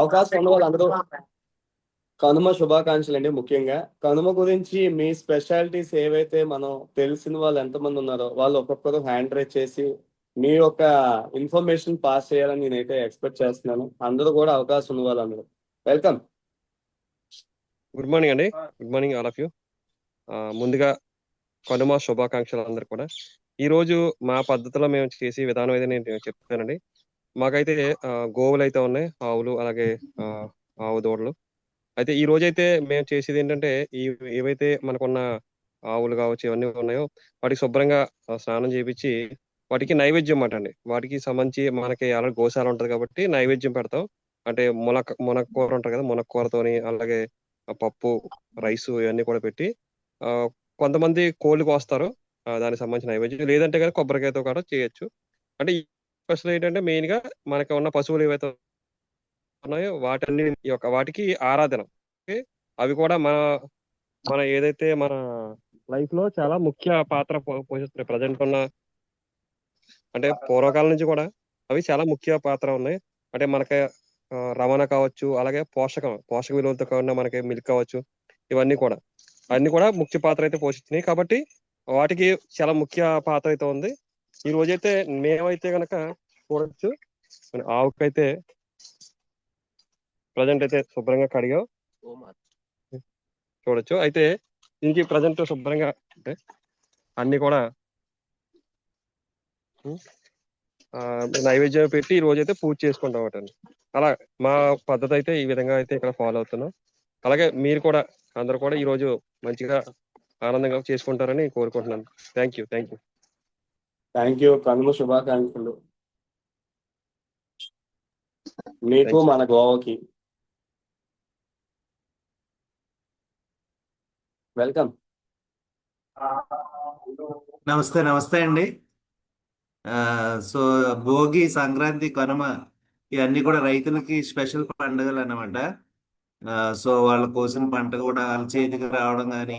అవకాశం ఉన్న వాళ్ళందరూ కనుమ శుభాకాంక్షలు అండి. ముఖ్యంగా కనుమ గురించి మీ స్పెషాలిటీస్ ఏవైతే మనం తెలిసిన వాళ్ళు ఎంతమంది ఉన్నారో వాళ్ళు ఒక్కొక్కరు హ్యాండ్ రైజ్ చేసి మీ యొక్క ఇన్ఫర్మేషన్ పాస్ చేయాలని నేనైతే ఎక్స్పెక్ట్ చేస్తున్నాను. అందరూ కూడా అవకాశం ఉన్న వాళ్ళందరూ వెల్కమ్. గుడ్ మార్నింగ్ అండి. Good morning all of you. ముందుగా కనుమ శుభాకాంక్షలు అందరు కూడా. ఈ రోజు మా పద్ధతిలో మేము చేసే విధానం అయితే నేను చెప్తానండి. మాకైతే గోవులు అయితే ఉన్నాయి, ఆవులు, అలాగే ఆవు దూడలు. అయితే ఈ రోజు అయితే మేము చేసేది ఏంటంటే ఏవైతే మనకున్న ఆవులు కావచ్చు ఇవన్నీ ఉన్నాయో వాటికి శుభ్రంగా స్నానం చేయించి వాటికి నైవేద్యం అన్నమాట అండి. వాటికి సంబంధించి మనకి అలాగే గోశాల ఉంటది కాబట్టి నైవేద్యం పెడతాం. అంటే మునక్కూర ఉంటది కదా, మునక్కూరతోని అలాగే పప్పు, రైస్ ఇవన్నీ కూడా పెట్టి ఆ కొంతమంది కోళ్ళు కోస్తారు. దానికి సంబంధించిన నైవేద్యం, లేదంటే కానీ కొబ్బరికాయతో కూడా చేయొచ్చు. అంటే ఈ స్పెషల్ ఏంటంటే మెయిన్ గా మనకి ఉన్న పశువులు ఏవైతే ఉన్నాయో వాటికి ఆరాధన. ఓకే? అవి కూడా మన మన ఏదైతే మన లైఫ్ లో చాలా ముఖ్య పాత్ర పోషిస్తున్నాయి. ప్రజెంట్ ఉన్న అంటే పూర్వకాలం నుంచి కూడా అవి చాలా ముఖ్య పాత్ర ఉన్నాయి. అంటే మనకి రవాణా కావచ్చు, అలాగే పోషక విలువలతో కూడిన మనకి మిల్క్ కావచ్చు, ఇవన్నీ కూడా అన్ని కూడా ముఖ్య పాత్ర అయితే పోషిస్తున్నాయి. కాబట్టి వాటికి చాలా ముఖ్య పాత్ర అయితే ఉంది. ఈ రోజైతే మేమైతే గనక చూడొచ్చు, ఆవుకైతే ప్రజెంట్ అయితే శుభ్రంగా కడిగా చూడొచ్చు. అయితే దీనికి ప్రజెంట్ శుభ్రంగా అంటే అన్ని కూడా నైవేద్యం పెట్టి ఈ రోజైతే పూజ చేసుకుంటాం వాటండి. అలా మా పద్ధతి అయితే ఈ విధంగా అయితే ఇక్కడ ఫాలో అవుతున్నాం. అలాగే మీరు కూడా అందరూ కూడా ఈ రోజు మంచిగా ఆనందంగా చేసుకుంటారని కోరుకుంటున్నాను. Thank you. Thank you. Kanuma శుభాకాంక్షలు మీకు, మన గోవాకి. వెల్కమ్. నమస్తే అండి. సో భోగి, సంక్రాంతి, కనుమ ఇవన్నీ కూడా రైతులకి స్పెషల్ పండుగలు అన్నమాట. సో వాళ్ళ కోసం పంట కూడా వాళ్ళ చేతికి రావడం కానీ,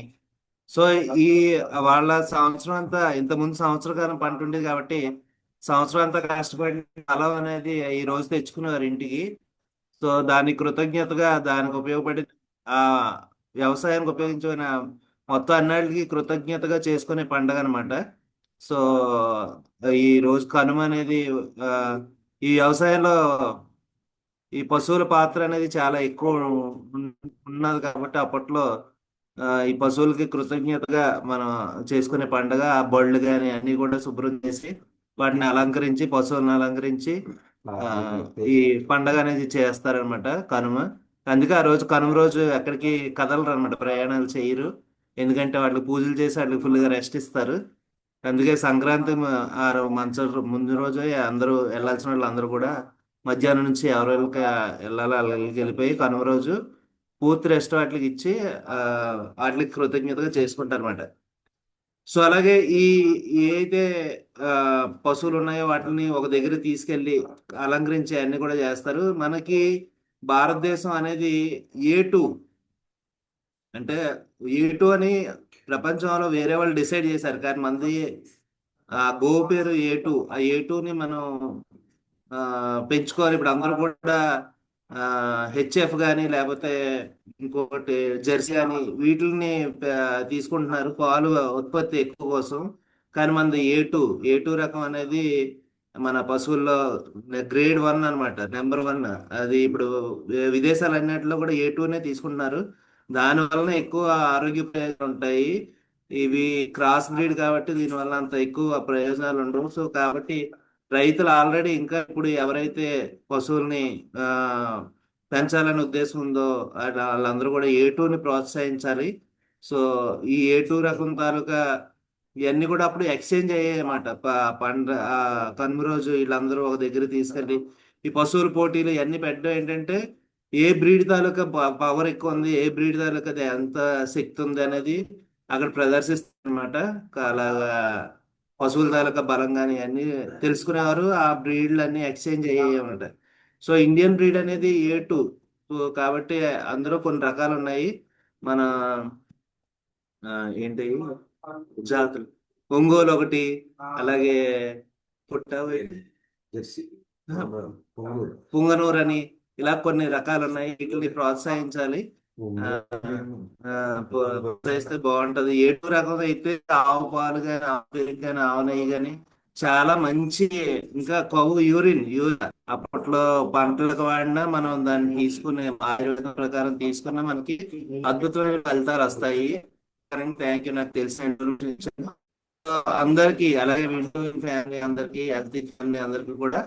సో ఈ వాళ్ళ సంవత్సరం అంతా, ఇంతకుముందు సంవత్సర కాలం పంట ఉండేది కాబట్టి సంవత్సరం అంతా కష్టపడి ఫలం అనేది ఈ రోజు తెచ్చుకున్నారు ఇంటికి. సో దానికి కృతజ్ఞతగా, దానికి ఉపయోగపడి ఆ వ్యవసాయానికి ఉపయోగించిన మొత్తం అన్నిటికీ కృతజ్ఞతగా చేసుకునే పండుగ అనమాట. సో ఈ రోజు కనుమ అనేది ఈ వ్యవసాయంలో ఈ పశువుల పాత్ర అనేది చాలా ఎక్కువ ఉన్నది కాబట్టి అప్పట్లో ఈ పశువులకి కృతజ్ఞతగా మనం చేసుకునే పండుగ. ఆ బళ్ళు కానీ అన్ని కూడా శుభ్రం చేసి వాటిని అలంకరించి, పశువులను అలంకరించి ఈ పండగ అనేది చేస్తారనమాట కనుమ. అందుకే ఆ రోజు కనుమ రోజు ఎక్కడికి కదలరు అనమాట, ప్రయాణాలు చేయరు. ఎందుకంటే వాళ్ళకి పూజలు చేసి వాళ్ళకి ఫుల్గా రెస్ట్ ఇస్తారు. అందుకే సంక్రాంతి ముందు రోజే అందరూ వెళ్ళాల్సిన వాళ్ళు అందరూ కూడా మధ్యాహ్నం నుంచి ఎవరికి వెళ్ళాలో వాళ్ళకి వెళ్ళిపోయి కనుమ రోజు పూర్తి రెస్ట్ వాటికి ఇచ్చి వాటికి కృతజ్ఞతగా చేసుకుంటారు అనమాట. సో అలాగే ఏదైతే పశువులు ఉన్నాయో వాటిని ఒక దగ్గర తీసుకెళ్ళి అలంకరించి అన్ని కూడా చేస్తారు. మనకి భారతదేశం అనేది A2 అంటే A2 అని ప్రపంచంలో వేరే వాళ్ళు డిసైడ్ చేశారు, కానీ మనది గోవు పేరు A2. ఆ A2ని మనం పెంచుకోవాలి. ఇప్పుడు అందరూ కూడా HF కానీ లేకపోతే ఇంకొకటి జెర్సీ కానీ వీటిని తీసుకుంటున్నారు పాలు ఉత్పత్తి ఎక్కువ కోసం. కానీ మనది ఏ టూ రకం అనేది మన పశువుల్లో గ్రేడ్ 1 అనమాట, నెంబర్ 1. అది ఇప్పుడు విదేశాలు అన్నింటిలో కూడా A2నే తీసుకుంటున్నారు. దాని వలన ఎక్కువ ఆరోగ్య ప్రయోజనాలు ఉంటాయి. ఇవి క్రాస్ బ్రీడ్ కాబట్టి దీనివల్ల అంత ఎక్కువ ప్రయోజనాలు ఉండవు. సో కాబట్టి రైతులు ఆల్రెడీ ఇంకా ఇప్పుడు ఎవరైతే పశువుల్ని పెంచాలని ఉద్దేశం ఉందో వాళ్ళందరూ కూడా A2ని ప్రోత్సహించాలి. సో ఈ A2 రకం తాలూకా ఇవన్నీ కూడా అప్పుడు ఎక్స్చేంజ్ అయ్యాయన్నమాట. కనుమ రోజు వీళ్ళందరూ ఒక దగ్గర తీసుకెళ్ళి ఈ పశువుల పోటీలు ఇవన్నీ పెట్టడం ఏంటంటే ఏ బ్రీడ్ తాలూకా పవర్ ఎక్కువ ఉంది, ఏ బ్రీడ్ తాలూకా ఎంత శక్తి ఉంది అనేది అక్కడ ప్రదర్శిస్తారనమాట. అలాగా పశువుల తాలూకా బలం కానీ అన్ని తెలుసుకునేవారు. ఆ బ్రీడ్లు అన్ని ఎక్స్చేంజ్ అయ్యాయన్నమాట. సో ఇండియన్ బ్రీడ్ అనేది A2. సో కాబట్టి అందులో కొన్ని రకాలు ఉన్నాయి. మన ఏంటి జాతులు, ఒంగోలు ఒకటి, అలాగే పుంగనూరు అని, ఇలా కొన్ని రకాలు ఉన్నాయి, వీటిని ప్రోత్సహించాలి. ఆ, ప్రోత్సహిస్తే బాగుంటది. ఏడు రకం అయితే ఆవు పాలు కానీ, ఆవు పెరుగు కానీ, ఆవు నెయ్యి కానీ చాలా మంచి. ఇంకా కొవ్వు యూరియా అప్పట్లో పంటలకు వాడినా మనం దాన్ని తీసుకునే ఆయుర్వేదం ప్రకారం తీసుకున్నా మనకి అద్భుతమైన ఫలితాలు వస్తాయి. థ్యాంక్ యూ, నాకు తెలిసిన ఇన్ఫర్మేషన్ ఇచ్చాను. అందరికీ, అలాగే వింటూ ఫ్యామిలీ అందరికీ, హెల్తీ ఫ్యామిలీ అందరికీ కూడా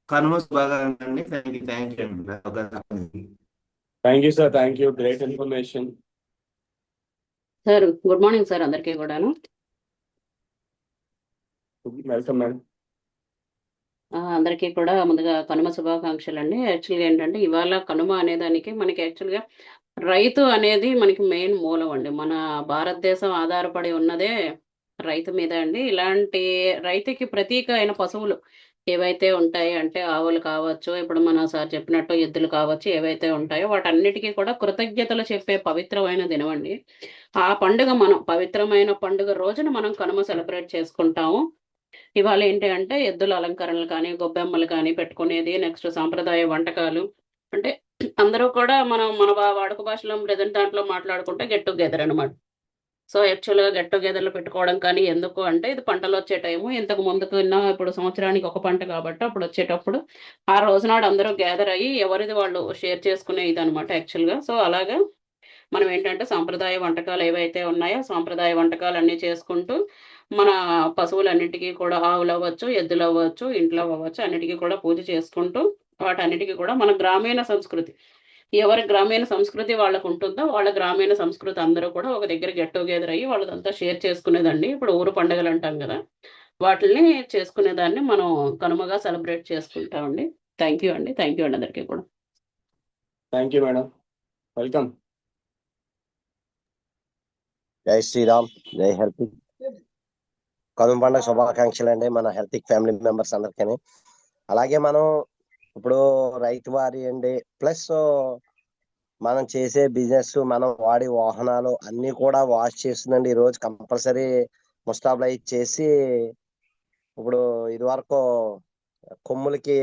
కనుమ శుభాకాంక్షలు అండి. థ్యాంక్ యూ అండి. Thank you sir, thank you, great information. Sir good morning sir అందరికీ కూడాను. Welcome madam. అందరికీ కూడా ముందుగా కనుమ శుభాకాంక్షలు అండి. యాక్చువల్గా ఏంటంటే ఇవాళ కనుమ అనేదానికి మనకి యాక్చువల్గా రైతు అనేది మనకి మెయిన్ మూలం అండి. మన భారతదేశం ఆధారపడి ఉన్నదే రైతు మీద అండి. ఇలాంటి రైతుకి ప్రతీక అయిన పశువులు ఏవైతే ఉంటాయి అంటే ఆవులు కావచ్చు, ఇప్పుడు మన సార్ చెప్పినట్టు ఎద్దులు కావచ్చు, ఏవైతే ఉంటాయో వాటన్నిటికీ కూడా కృతజ్ఞతలు చెప్పే పవిత్రమైన దినం అండి. ఆ పండుగ మనం పవిత్రమైన పండుగ రోజున మనం కనుమ సెలబ్రేట్ చేసుకుంటాము. ఇవాళ ఏంటి అంటే ఎద్దుల అలంకరణలు కానీ, గొబ్బెమ్మలు కానీ పెట్టుకునేది, నెక్స్ట్ సాంప్రదాయ వంటకాలు. అంటే అందరూ కూడా మనం మన వాడుక భాషలో ప్రజెంట్ దాంట్లో మాట్లాడుకుంటే గెట్ టుగెదర్ అనమాట. సో యాక్చువల్గా గెట్ టుగెదర్లు పెట్టుకోవడం కానీ ఎందుకు అంటే ఇది పంటలు వచ్చే టైము. ఇంతకు ముందుకు ఇప్పుడు సంవత్సరానికి ఒక పంట కాబట్టి అప్పుడు వచ్చేటప్పుడు ఆ రోజునాడు అందరూ గ్యాదర్ అయ్యి ఎవరిది వాళ్ళు షేర్ చేసుకునే ఇది అనమాట యాక్చువల్గా. సో అలాగా మనం ఏంటంటే సాంప్రదాయ వంటకాలు ఏవైతే ఉన్నాయో సాంప్రదాయ వంటకాలు అన్నీ చేసుకుంటూ మన పశువులన్నిటికీ కూడా ఆవులు అవ్వచ్చు, ఎద్దులు అవ్వచ్చు, ఇంట్లో అవ్వచ్చు, అన్నిటికీ కూడా పూజ చేసుకుంటూ వాటన్నిటికీ కూడా మన గ్రామీణ సంస్కృతి, ఎవరి గ్రామీణ సంస్కృతి వాళ్ళకు ఉంటుందో వాళ్ళ గ్రామీణ సంస్కృతి అందరూ కూడా ఒక దగ్గర గెట్ టుగెదర్ అయ్యి వాళ్ళదంతా షేర్ చేసుకునేదండి. ఇప్పుడు ఊరు పండుగలు అంటాం కదా, వాటిని చేసుకునేదాన్ని మనం కనుమగా సెలబ్రేట్ చేసుకుంటామండి. థ్యాంక్ యూ అండి. థ్యాంక్ యూ అండి అందరికీ కూడా. Thank you madam, welcome. జై శ్రీరామ్, జై హెల్త్. కనుమ పండుగ శుభాకాంక్షలు అండి మన హెల్త్ ఫ్యామిలీ మెంబర్స్ అందరికీ. అలాగే మనం ఇప్పుడు రైతు వారి అండి, ప్లస్ మనం చేసే బిజినెస్, మనం వాడే వాహనాలు అన్ని కూడా వాష్ చేస్తుందండి. ఈ రోజు కంపల్సరీ ముస్తాబులు అయి చేసి, ఇప్పుడు ఇది వరకు కొమ్ములకి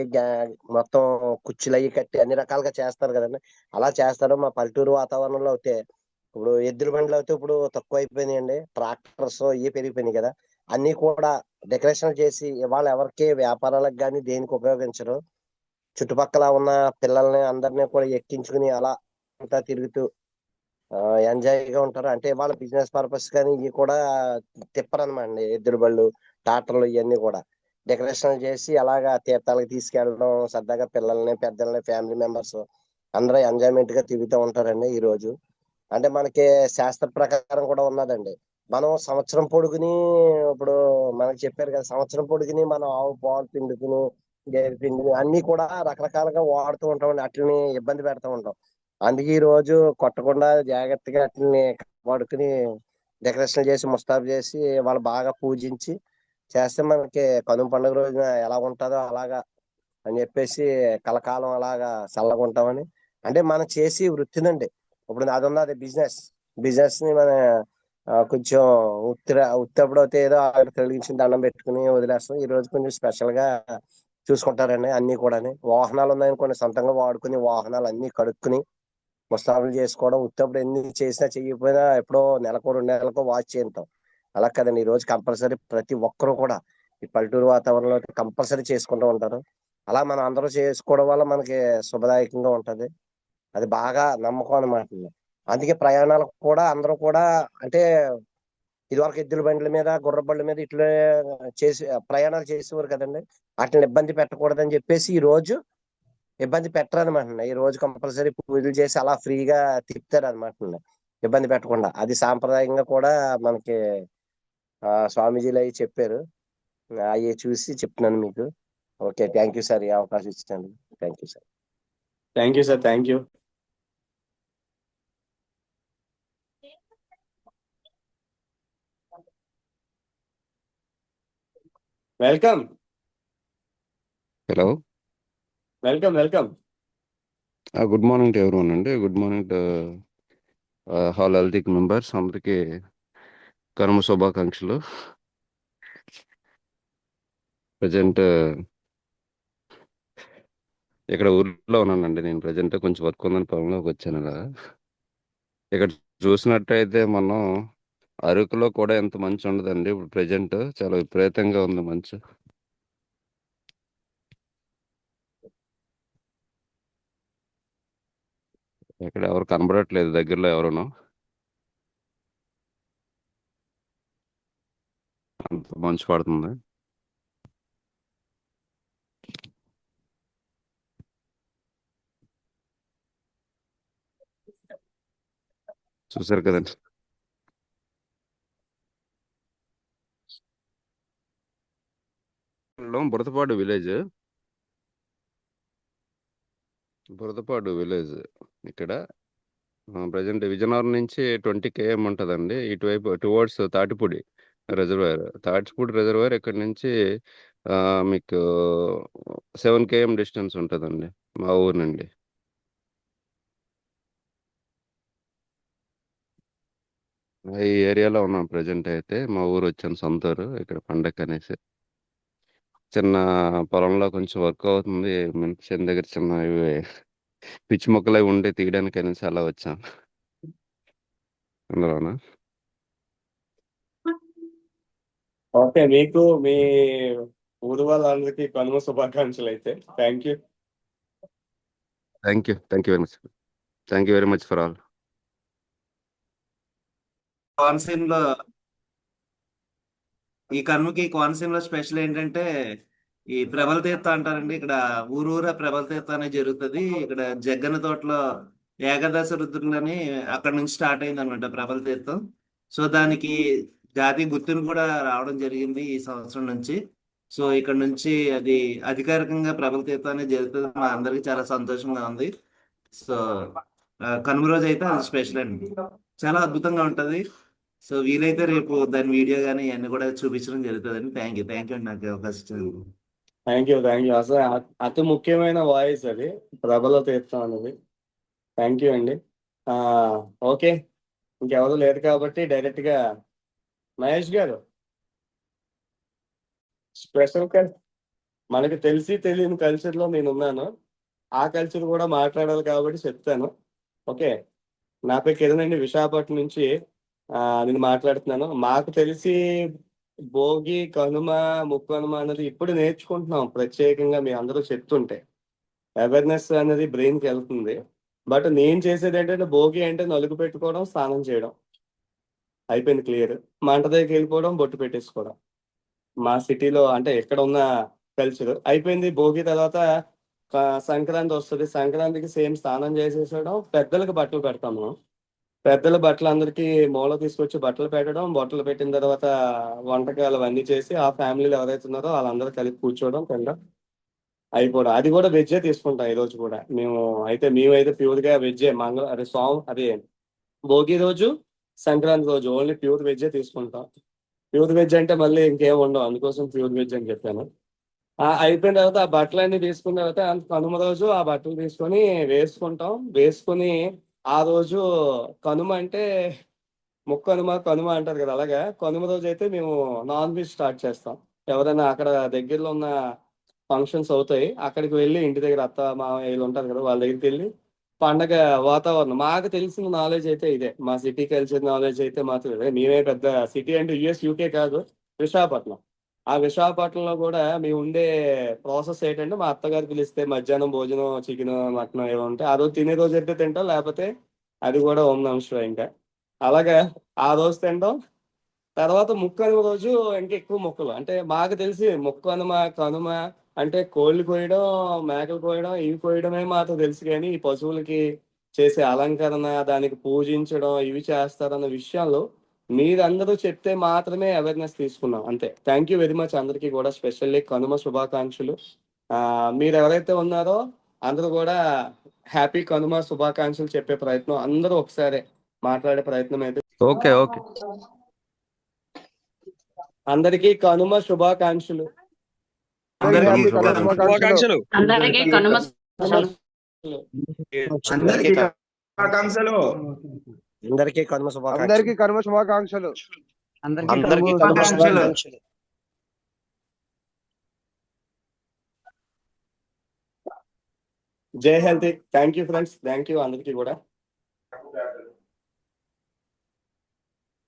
మొత్తం కుచ్చులు అయ్యి కట్టి అన్ని రకాలుగా చేస్తారు కదండి. అలా చేస్తారు. మా పల్లెటూరు వాతావరణంలో అయితే ఇప్పుడు ఎద్దుల బండ్లు అయితే ఇప్పుడు తక్కువ అయిపోయినాయండి. ట్రాక్టర్స్ ఇవి పెరిగిపోయినాయి కదా, అన్ని కూడా డెకరేషన్ చేసి ఇవాళ ఎవరికి వ్యాపారాలకు కానీ దేనికి ఉపయోగించరు. చుట్టుపక్కల ఉన్న పిల్లల్ని అందరినీ కూడా ఎక్కించుకుని అలా అంతా తిరుగుతూ ఎంజాయ్ గా ఉంటారు. అంటే వాళ్ళ బిజినెస్ పర్పస్ కానీ ఇవి కూడా తిప్పరనమాట అండి. ఎద్దుల బళ్ళు, ట్రాక్టర్లు ఇవన్నీ కూడా డెకరేషన్ చేసి అలాగా తీర్థాలకు తీసుకెళ్ళడం, సరదాగా పిల్లల్ని, పెద్దల్ని, ఫ్యామిలీ మెంబర్స్ అందరూ ఎంజాయ్మెంట్ గా తిరుగుతూ ఉంటారండి ఈ రోజు. అంటే మనకి శాస్త్ర ప్రకారం కూడా ఉన్నదండి. మనం సంవత్సరం పొడుగుని, ఇప్పుడు మనకి చెప్పారు కదా, సంవత్సరం పొడుగుని మనం ఆవు పాలు పిండుకుని, గేదె పిండిని అన్ని కూడా రకరకాలుగా వాడుతూ ఉంటామండి. అట్లని ఇబ్బంది పెడతా ఉంటాం. అందుకే ఈ రోజు కొట్టకుండా జాగ్రత్తగా అట్లని వాడుకుని డెకరేషన్ చేసి ముస్తాబు చేసి వాళ్ళు బాగా పూజించి చేస్తే మనకి కనుమ పండుగ రోజున ఎలా ఉంటుందో అలాగా అని చెప్పేసి కలకాలం అలాగా చల్లగా ఉంటామని. అంటే మనం చేసి వృత్తినండి. ఇప్పుడు అది ఉన్నది బిజినెస్ ని మన కొంచెం ఉత్తప్పుడు అయితే ఏదో ఆవిడ తొలగించిన దండం పెట్టుకుని వదిలేస్తాం. ఈ రోజు కొంచెం స్పెషల్ గా చూసుకుంటారండి. అన్ని కూడా వాహనాలు ఉన్నాయని కొన్ని సొంతంగా వాడుకుని వాహనాలు అన్ని కడుక్కుని ముస్తాబులు చేసుకోవడం. ఉత్తప్పుడు ఎన్ని చేసినా చెయ్యకపోయినా ఎప్పుడో నెలకో 2 నెలలకో వాచ్ చేస్తాం. అలా కదండి, ఈ రోజు కంపల్సరీ ప్రతి ఒక్కరు కూడా ఈ పల్లెటూరు వాతావరణంలో కంపల్సరీ చేసుకుంటూ ఉంటారు. అలా మనం అందరూ చేసుకోవడం వల్ల మనకి శుభదాయకంగా ఉంటది. అది బాగా నమ్మకం అనమాట. అందుకే ప్రయాణాలకు కూడా అందరూ కూడా, అంటే ఇదివరకు ఎద్దుల బండ్ల మీద, గుర్ర బండ్ల మీద ఇట్లా చేసి ప్రయాణాలు చేసేవారు కదండి. వాటిని ఇబ్బంది పెట్టకూడదని చెప్పేసి ఈ రోజు ఇబ్బంది పెట్టరనమాట. ఈ రోజు కంపల్సరీ పూజలు చేసి అలా ఫ్రీగా తిప్పుతారు అనమాట, ఇబ్బంది పెట్టకుండా. అది సాంప్రదాయంగా కూడా మనకి స్వామీజీలు అవి చెప్పారు. అవి చూసి చెప్తున్నాను మీకు. ఓకే, థ్యాంక్ యూ సార్, ఈ అవకాశం ఇచ్చినందుకు. Thank you sir. Thank you sir, thank you. Welcome. Hello, welcome. Good morning to everyone అండి. Good morning to all health members అందరికీ కనుమ శుభాకాంక్షలు. ప్రజెంట్ ఇక్కడ ఊర్లో ఉన్నానండి నేను ప్రజెంట్. కొంచెం వర్క్ ఉందని పొలంలోకి వచ్చాను ఇలా. ఇక్కడ చూసినట్టయితే మనం అరకులో కూడా ఎంత మంచు ఉండదండి. ఇప్పుడు ప్రజెంట్ చాలా విపరీతంగా ఉంది మంచు. ఇక్కడ ఎవరు కనబడట్లేదు దగ్గరలో ఎవరును. అంత మంచు పడుతుంది. చూసారు కదండి. బురదపాడు విలేజ్. బురదపాడు విలేజ్ ఇక్కడ ప్రజెంట్ విజయనగరం నుంచి 20 km ఉంటుందండి. ఇటువైపు towards Tatipudi reservoir. Tatipudi reservoir ఇక్కడ నుంచి మీకు 7 km డిస్టెన్స్ ఉంటుందండి మా ఊరు నుండి. ఈ ఏరియాలో ఉన్నాం ప్రజెంట్ అయితే. మా ఊరు వచ్చాను, సొంత ఊరు. ఇక్కడ పండగ అనేసి చిన్న పొలంలో కొంచెం వర్క్ అవుతుంది. మిషన్ దగ్గర చిన్న ఇవి పిచ్చి మొక్కలు అవి ఉండి తీయడానికి అనేసి అలా వచ్చాను. అందులోనా ఓకే, మీకు మీ ఊరు వాళ్ళందరికీ కనుమ శుభాకాంక్షలు అయితే. Thank you. Thank you very much. Thank you very much for all. కోనసీమలో ఈ కనుమకి కోనసీమలో స్పెషల్ ఏంటంటే ఈ ప్రభల తీర్థ అంటారండి. ఇక్కడ ఊరూరా ప్రభల తీర్థ అనేది జరుగుతుంది. ఇక్కడ జగ్గన్న తోటలో ఏకాదశ రుద్రులని అక్కడ నుంచి స్టార్ట్ అయింది అనమాట ప్రభల తీర్థం. సో దానికి జాతీయ గుర్తింపు కూడా రావడం జరిగింది ఈ సంవత్సరం నుంచి. సో ఇక్కడ నుంచి అది అధికారికంగా ప్రభల తీర్థం అనేది జరుగుతుంది. మా అందరికి చాలా సంతోషంగా ఉంది. సో కనుమ రోజు అయితే అది స్పెషల్ అండి, చాలా అద్భుతంగా ఉంటది. సో వీలైతే రేపు దాని వీడియో కానీ ఇవన్నీ కూడా చూపించడం జరుగుతుందండి. థ్యాంక్ యూ అండి నాకు అవకాశం ఇచ్చినందుకు. Thank you. అసలు అతి ముఖ్యమైన వాయిస్ అది, ప్రభల తీర్థం అనేది. థ్యాంక్ యూ అండి. ఓకే, ఇంకెవరు లేరు కాబట్టి డైరెక్ట్గా మహేష్ గారు, స్పెషల్ మనకి తెలిసి తెలియని కల్చర్లో నేను ఉన్నాను. ఆ కల్చర్ కూడా మాట్లాడాలి కాబట్టి చెప్తాను. ఓకే, నా పేరు కిరణ్ అండి, విశాఖపట్నం నుంచి నేను మాట్లాడుతున్నాను. మాకు తెలిసి భోగి, కనుమ, ముక్కనుమ అనేది ఇప్పుడు నేర్చుకుంటున్నాం. ప్రత్యేకంగా మీ అందరూ చెప్తుంటే అవేర్నెస్ అనేది బ్రెయిన్కి వెళ్తుంది. బట్ నేను చేసేది ఏంటంటే భోగి అంటే నలుగు పెట్టుకోవడం, స్నానం చేయడం, అయిపోయింది, క్లియర్. మంట దగ్గరికి వెళ్ళిపోవడం, బొట్టు పెట్టేసుకోవడం. మా సిటీలో అంటే ఎక్కడ ఉన్న కల్చర్ అయిపోయింది. భోగి తర్వాత సంక్రాంతి వస్తుంది. సంక్రాంతికి సేమ్ స్నానం చేసేసడం, పెద్దలకు బట్టలు పెడతాము. పెద్దల బట్టలు అందరికీ మూల తీసుకొచ్చి బట్టలు పెట్టడం, బట్టలు పెట్టిన తర్వాత వంటకాలు అవన్నీ చేసి ఆ ఫ్యామిలీలో ఎవరైతే ఉన్నారో వాళ్ళందరూ కలిపి కూర్చోవడం, తినడం, అయిపోవడం. అది కూడా వెజ్జే తీసుకుంటాం ఈ రోజు కూడా. మేమైతే ప్యూర్గా వెజ్జే. అది భోగి రోజు, సంక్రాంతి రోజు ఓన్లీ ప్యూర్ వెజ్జే తీసుకుంటాం. ప్యూర్ వెజ్ అంటే మళ్ళీ ఇంకేం ఉండవు, అందుకోసం ప్యూర్ వెజ్ అని చెప్పాను. అయిపోయిన తర్వాత ఆ బట్టలన్నీ తీసుకున్న తర్వాత కనుమ రోజు ఆ బట్టలు తీసుకొని వేసుకుని ఆ రోజు కనుమ అంటే ముక్కనుమ, కనుమ అంటారు కదా, అలాగా కనుమ రోజు అయితే మేము నాన్ వెజ్ స్టార్ట్ చేస్తాం. ఎవరైనా అక్కడ దగ్గరలో ఉన్న ఫంక్షన్స్ అవుతాయి, అక్కడికి వెళ్ళి ఇంటి దగ్గర అత్త మామయ్యలు ఉంటారు కదా, వాళ్ళ దగ్గరికి వెళ్ళి పండగ వాతావరణం. మాకు తెలిసిన నాలెడ్జ్ అయితే ఇదే, మా సిటీ కల్చర్ నాలెడ్జ్ అయితే మాత్రం ఇదే. మేమే పెద్ద సిటీ అంటే యుఎస్, యూకే కాదు, విశాఖపట్నం. ఆ విశాఖపట్నంలో కూడా మేము ఉండే ప్రాసెస్ ఏంటంటే మా అత్తగారు పిలిస్తే మధ్యాహ్నం భోజనం చికెన్, మటన్ ఏమో ఉంటే ఆ రోజు తినే రోజు అయితే తింటాం, లేకపోతే అది కూడా ఓం నమః శివాయ. ఇంకా అలాగా ఆ రోజు తింటాం. తర్వాత ముక్కనుమ రోజు ఇంకా ఎక్కువ మొక్కలు. అంటే మాకు తెలిసి ముక్కనుమ, కనుమ అంటే కోళ్ళు కోయడం, మేకలు కోయడం, ఇవి కోయడమే మాకు తెలుసు. కానీ ఈ పశువులకి చేసే అలంకరణ, దానికి పూజించడం, ఇవి చేస్తారన్న విషయాల్లో మీరందరూ చెప్తే మాత్రమే అవేర్నెస్ తీసుకున్నాం, అంతే. థ్యాంక్ యూ వెరీ మచ్ అందరికీ కూడా, స్పెషల్లీ కనుమ శుభాకాంక్షలు. మీరు ఎవరైతే ఉన్నారో అందరూ కూడా హ్యాపీ కనుమ శుభాకాంక్షలు చెప్పే ప్రయత్నం, అందరూ ఒకసారి మాట్లాడే ప్రయత్నం అయితే. ఓకే అందరికీ కనుమ శుభాకాంక్షలు. అందరికీ శుభాకాంక్షలు. అందరికీ కనుమ అందరికీ కనుమ శుభాకాంక్షలు. అందరికీ కనుమ శుభాకాంక్షలు. అందరికీ కనుమ శుభాకాంక్షలు. జై health. Thank you friends, thank you అందరికీ కూడా.